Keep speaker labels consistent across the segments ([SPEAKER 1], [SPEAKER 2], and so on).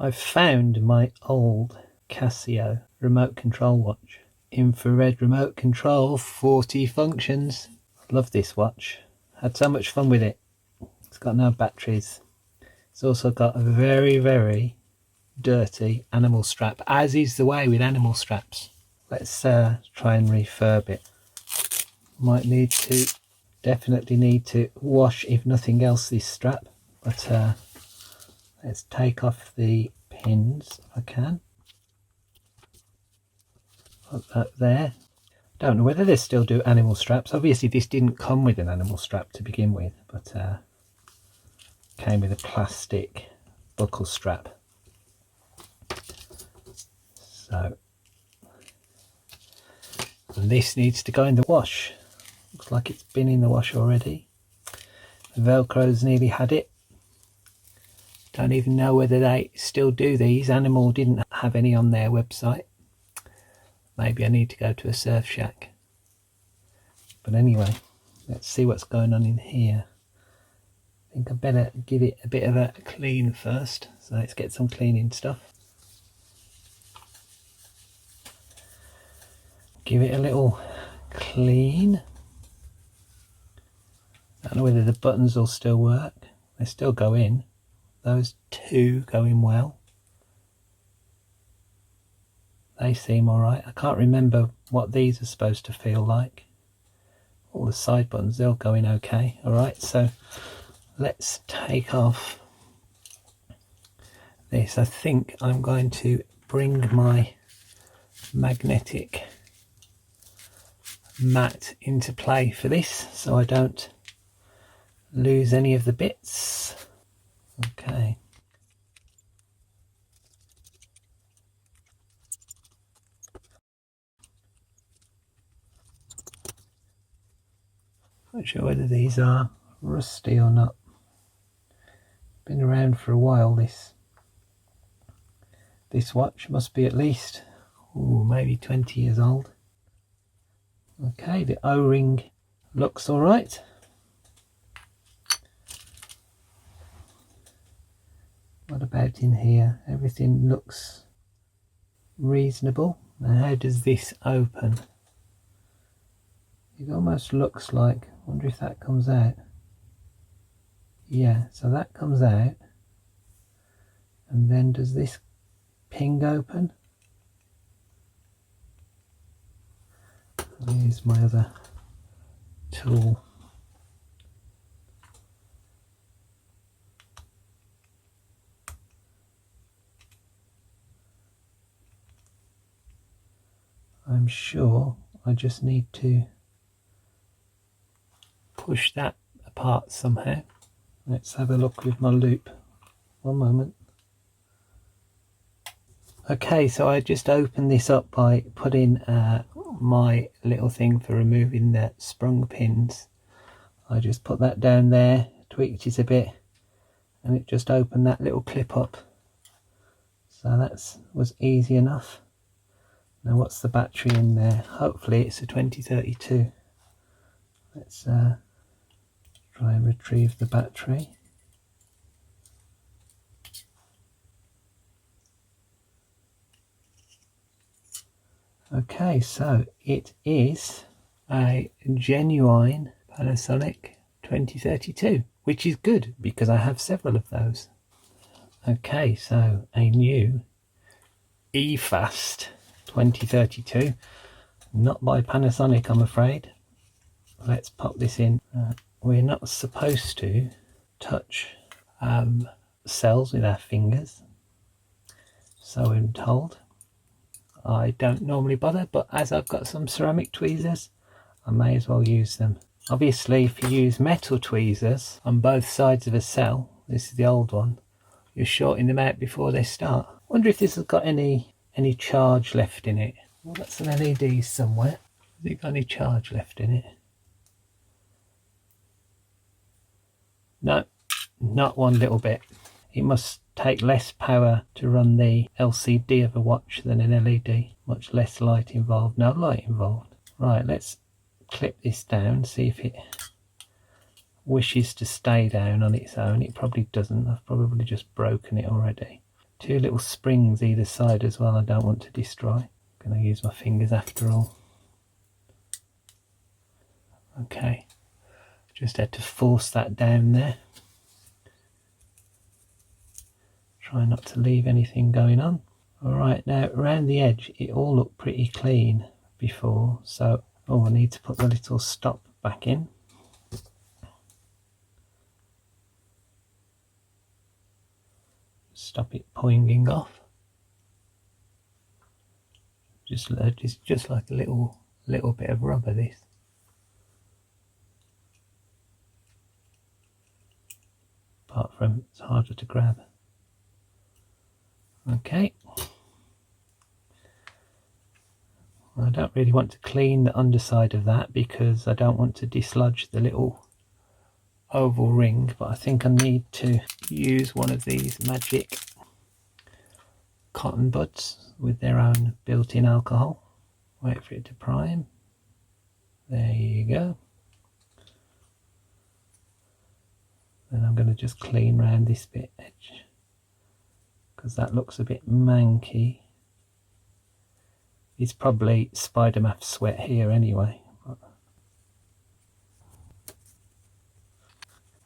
[SPEAKER 1] I've found my old Casio remote control watch. Infrared remote control, 40 functions. Love this watch. Had so much fun with it. It's got no batteries. It's also got a very, very dirty animal strap, as is the way with animal straps. Let's try and refurb it. Might need to, definitely need to wash, if nothing else, this strap. But let's take off the pins if I can. Put that there. Don't know whether they still do animal straps. Obviously this didn't come with an animal strap to begin with, but came with a plastic buckle strap. So this needs to go in the wash. Looks like it's been in the wash already. The Velcro's nearly had it. Don't even know whether they still do these. Animal didn't have any on their website. Maybe I need to go to a surf shack. But anyway, let's see what's going on in here. I think I better give it a bit of a clean first. So let's get some cleaning stuff. Give it a little clean. Don't know whether the buttons will still work. They still go in. Those two go in well. They seem alright. I can't remember what these are supposed to feel like. All the side buttons, they'll go in okay. Alright, so let's take off this. I think I'm going to bring my magnetic mat into play for this so I don't lose any of the bits. Okay. Not sure whether these are rusty or not. Been around for a while. This watch must be at least maybe 20 years old. Okay, the O-ring looks all right. What about in here? Everything looks reasonable. Now how does this open? It almost looks like, I wonder if that comes out. Yeah, so that comes out. And then does this ping open? Here's my other tool. I'm sure I just need to push that apart somehow. Let's have a look with my loop. One moment. Okay, so I just opened this up by putting my little thing for removing the sprung pins. I just put that down there, tweaked it a bit, and it just opened that little clip up. So that was easy enough. Now what's the battery in there? Hopefully it's a 2032. Let's try and retrieve the battery. Okay, so it is a genuine Panasonic 2032, which is good because I have several of those. Okay, so a new eFast 2032, not by Panasonic I'm afraid. Let's pop this in. We're not supposed to touch cells with our fingers, so I'm told. I don't normally bother, but as I've got some ceramic tweezers, I may as well use them. Obviously, if you use metal tweezers on both sides of a cell, this is the old one, you're shorting them out before they start. Wonder if this has got any charge left in it. Well, that's an LED somewhere. Has it got any charge left in it? No, not one little bit. It must take less power to run the LCD of a watch than an LED. Much less light involved. No light involved. Right, let's clip this down, see if it wishes to stay down on its own. It probably doesn't. I've probably just broken it already. 2 little springs either side as well I don't want to destroy. I'm going to use my fingers after all. Okay, just had to force that down there. Try not to leave anything going on. Alright, now around the edge it all looked pretty clean before, so I need to put the little stop back in. Stop it poinging off. Just like a little bit of rubber, this. Apart from it's harder to grab. Okay. I don't really want to clean the underside of that because I don't want to dislodge the little oval ring, but I think I need to use one of these magic cotton buds with their own built-in alcohol. Wait for it to prime. There you go. Then I'm going to just clean around this bit edge because that looks a bit manky. It's probably SpiderMaf sweat here anyway.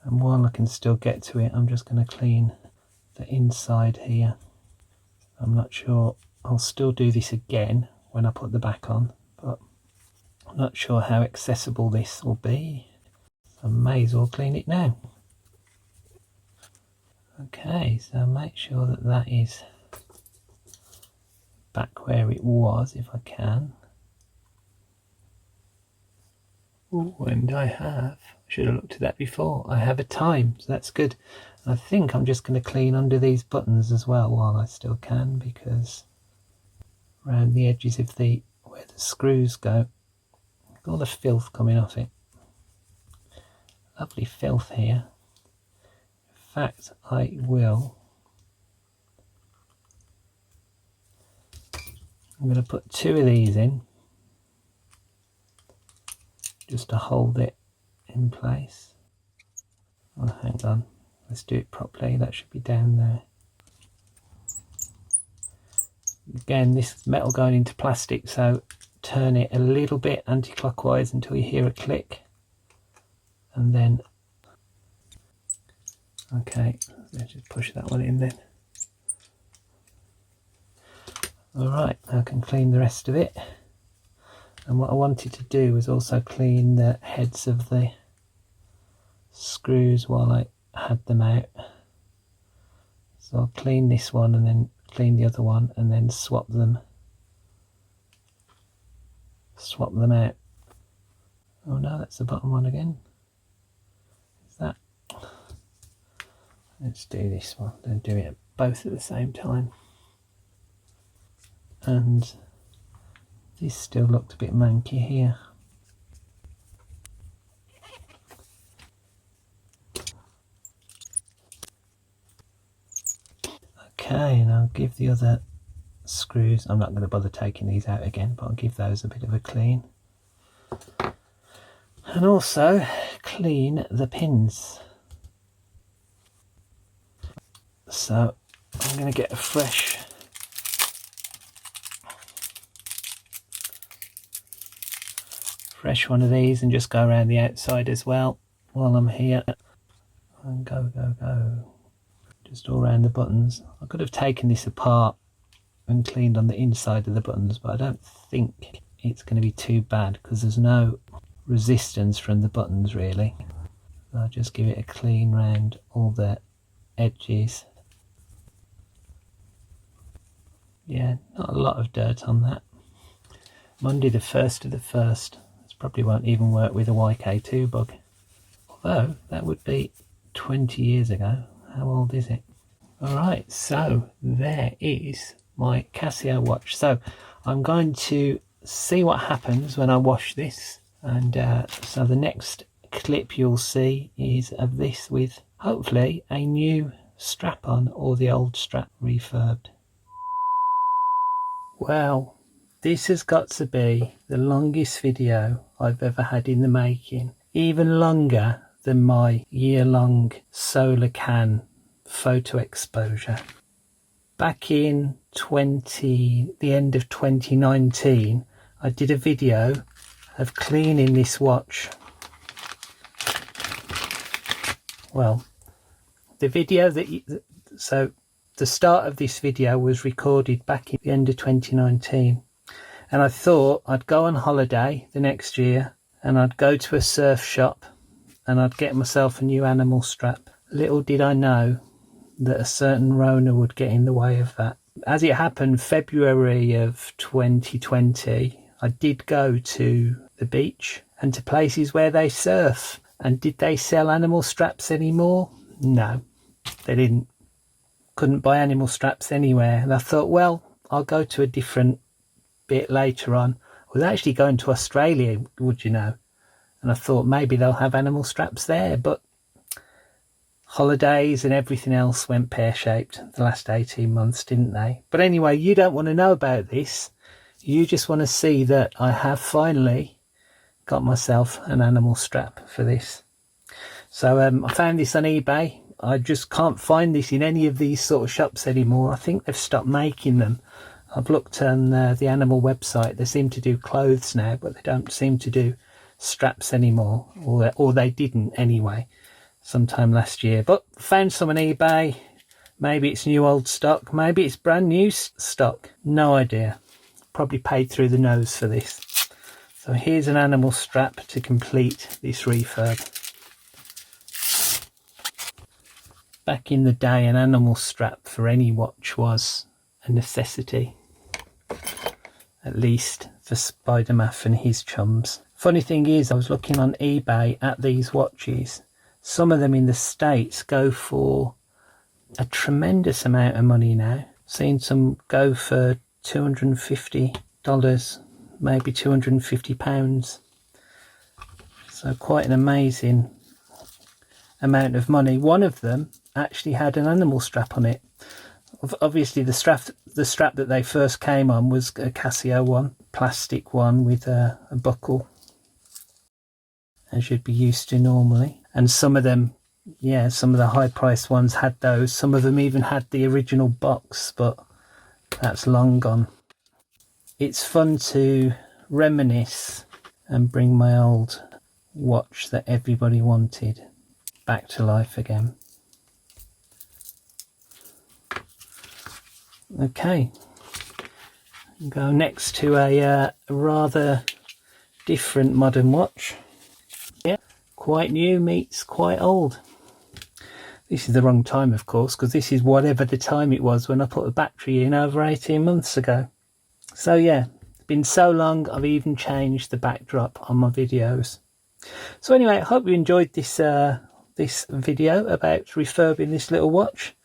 [SPEAKER 1] And while I can still get to it, I'm just going to clean the inside here. I'm not sure, I'll still do this again when I put the back on, but I'm not sure how accessible this will be. So I may as well clean it now. Okay, so make sure that that is back where it was if I can. Oh, and I should have looked at that before. I have a time, so that's good. I think I'm just going to clean under these buttons as well while I still can, because around the edges of where the screws go, all the filth coming off it. Lovely filth here. In fact, I'm going to put 2 of these in just to hold it in place. Oh, hang on, let's do it properly. That should be down there. Again, this metal going into plastic, so turn it a little bit anti-clockwise until you hear a click, and then okay, let's just push that one in then. Alright, I can clean the rest of it. And what I wanted to do was also clean the heads of the screws while I had them out. So I'll clean this one and then clean the other one and then swap them out. Oh no, that's the bottom one again. Is that? Let's do this one. Don't do it both at the same time. And this still looked a bit manky here. Okay, and I'll give the other screws, I'm not going to bother taking these out again, but I'll give those a bit of a clean. And also clean the pins. So I'm going to get a fresh one of these and just go around the outside as well while I'm here. And go. Just all around the buttons. I could have taken this apart and cleaned on the inside of the buttons, but I don't think it's going to be too bad because there's no resistance from the buttons really. So I'll just give it a clean round all the edges. Yeah, not a lot of dirt on that. Monday the 1st of the 1st. This probably won't even work with a YK2 bug. Although, that would be 20 years ago. How old is it? Alright, so there is my Casio watch. So I'm going to see what happens when I wash this. And so the next clip you'll see is of this with hopefully a new strap on or the old strap refurbed. Well, this has got to be the longest video I've ever had in the making. Even longer than my year-long solar can photo exposure. back in the end of 2019, I did a video of cleaning this watch. Well, the video so the start of this video was recorded back in the end of 2019, and I thought I'd go on holiday the next year and I'd go to a surf shop and I'd get myself a new animal strap. Little did I know that a certain Rona would get in the way of that. As it happened, February of 2020, I did go to the beach and to places where they surf. And did they sell animal straps anymore? No, they didn't. Couldn't buy animal straps anywhere. And I thought, well, I'll go to a different bit later on. I was actually going to Australia, would you know? And I thought maybe they'll have animal straps there, but holidays and everything else went pear-shaped the last 18 months, didn't they? But anyway, you don't want to know about this. You just want to see that I have finally got myself an animal strap for this. So I found this on eBay. I just can't find this in any of these sort of shops anymore. I think they've stopped making them. I've looked on the animal website. They seem to do clothes now, but they don't seem to do straps anymore, or they didn't anyway, sometime last year. But found some on eBay. Maybe it's new old stock, maybe it's brand new stock, no idea. Probably paid through the nose for this. So here's an animal strap to complete this refurb. Back in the day, an animal strap for any watch was a necessity, at least for SpiderMaf and his chums. Funny thing is, I was looking on eBay at these watches. Some of them in the States go for a tremendous amount of money now. Seen some go for $250, maybe £250. So quite an amazing amount of money. One of them actually had an animal strap on it. Obviously the strap that they first came on was a Casio one, plastic one with a buckle, as you'd be used to normally. And some of them, yeah, some of the high priced ones had those. Some of them even had the original box, but that's long gone. It's fun to reminisce and bring my old watch that everybody wanted back to life again. Okay, go next to a rather different modern watch. Yeah, quite new meets quite old. This is the wrong time, of course, because this is whatever the time it was when I put the battery in over 18 months ago. So yeah, it's been so long, I've even changed the backdrop on my videos. So anyway, I hope you enjoyed this this video about refurbing this little watch.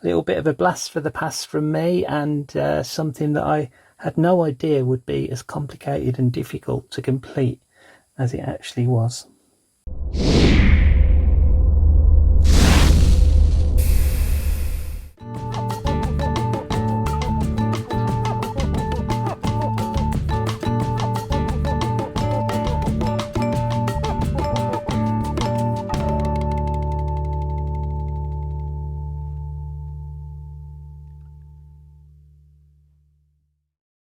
[SPEAKER 1] A little bit of a blast for the past from me, and something that I had no idea would be as complicated and difficult to complete as it actually was.